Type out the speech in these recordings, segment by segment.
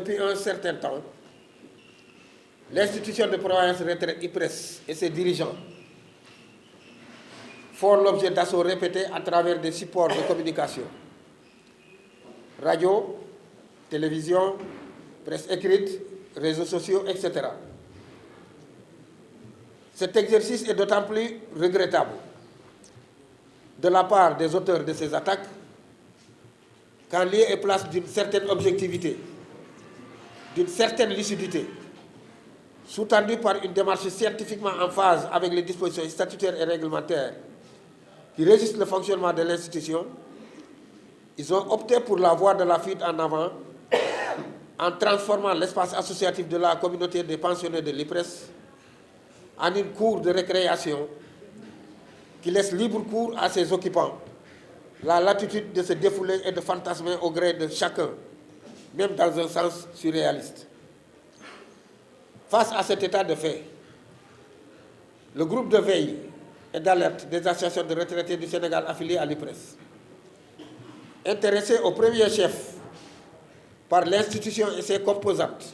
depuis un certain temps, l'institution de prévoyance retraite IPRES et ses dirigeants font l'objet d'assauts répétés à travers des supports de communication, radio, télévision, presse écrite, réseaux sociaux, etc. Cet exercice est d'autant plus regrettable de la part des auteurs de ces attaques qu'en lieu et place d'une certaine objectivité, d'une certaine lucidité, sous-tendue par une démarche scientifiquement en phase avec les dispositions statutaires et réglementaires qui régissent le fonctionnement de l'institution, ils ont opté pour la voie de la fuite en avant en transformant l'espace associatif de la communauté des pensionnés de l'IPRES en une cour de récréation qui laisse libre cours à ses occupants la latitude de se défouler et de fantasmer au gré de chacun, même dans un sens surréaliste. Face à cet état de fait, le groupe de veille et d'alerte des associations de retraités du Sénégal affiliées à l'IPRES, intéressé au premier chef par l'institution et ses composantes,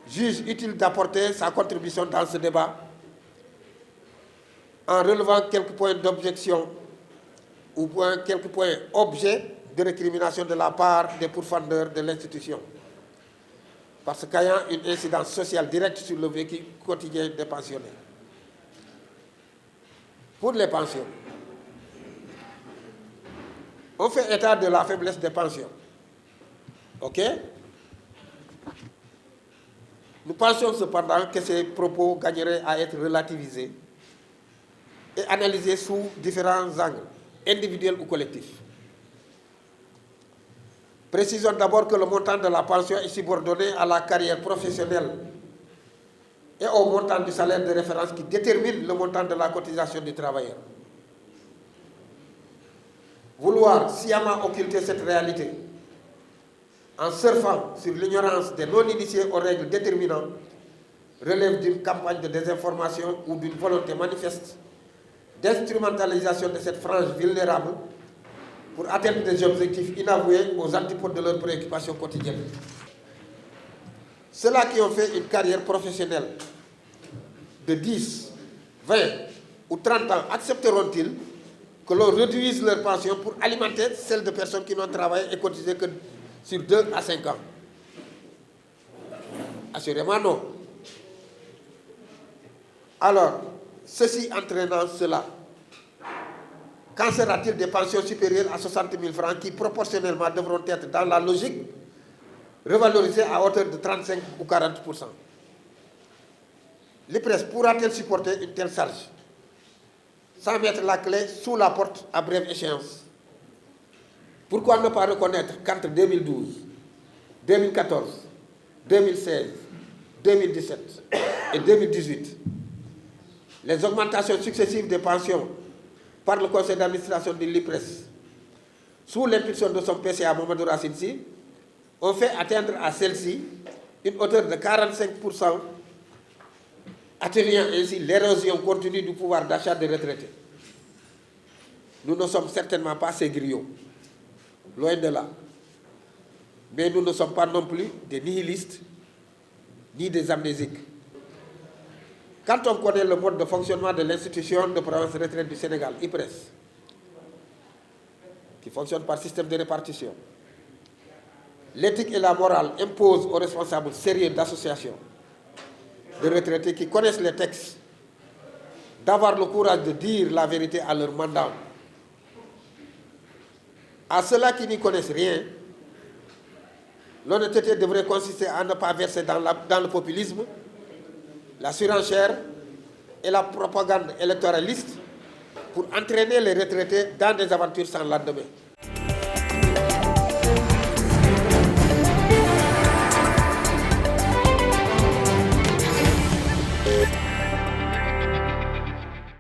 juge utile d'apporter sa contribution dans ce débat en relevant quelques points d'objection ou quelques points objets de récrimination de la part des pourfendeurs de l'institution, parce qu'ayant une incidence sociale directe sur le vécu quotidien des pensionnés. Pour les pensions, on fait état de la faiblesse des pensions. OK? Nous pensons cependant que ces propos gagneraient à être relativisés et analysés sous différents angles, individuels ou collectifs. Précisons d'abord que le montant de la pension est subordonné à la carrière professionnelle et au montant du salaire de référence qui détermine le montant de la cotisation du travailleur. Vouloir sciemment occulter cette réalité en surfant sur l'ignorance des non-initiés aux règles déterminantes relève d'une campagne de désinformation ou d'une volonté manifeste d'instrumentalisation de cette frange vulnérable pour atteindre des objectifs inavoués aux antipodes de leurs préoccupations quotidiennes. Ceux-là qui ont fait une carrière professionnelle de 10, 20 ou 30 ans accepteront-ils que l'on réduise leur pension pour alimenter celle de personnes qui n'ont travaillé et cotisé que sur 2 à 5 ans? Assurément non. Alors, ceci entraînant cela, qu'en sera-t-il des pensions supérieures à 60 000 francs qui, proportionnellement, devront être, dans la logique, revalorisées à hauteur de 35 ou 40%? L'IPRES pourra-t-elle supporter une telle charge sans mettre la clé sous la porte à brève échéance? Pourquoi ne pas reconnaître qu'entre 2012, 2014, 2016, 2017 et 2018, les augmentations successives des pensions par le conseil d'administration de l'IPRES, sous l'impulsion de son PCA Mamadou Racine Sy, ont fait atteindre à celle-ci une hauteur de 45%, atténuant ainsi l'érosion continue du pouvoir d'achat des retraités. Nous ne sommes certainement pas ces griots, loin de là. Mais nous ne sommes pas non plus des nihilistes, ni des amnésiques. Quand on connaît le mode de fonctionnement de l'institution de prévoyance retraite du Sénégal, IPRES, qui fonctionne par système de répartition, l'éthique et la morale imposent aux responsables sérieux d'associations de retraités qui connaissent les textes d'avoir le courage de dire la vérité à leur mandant. À ceux-là qui n'y connaissent rien, l'honnêteté devrait consister à ne pas verser dans le populisme, la surenchère et la propagande électoraliste pour entraîner les retraités dans des aventures sans lendemain.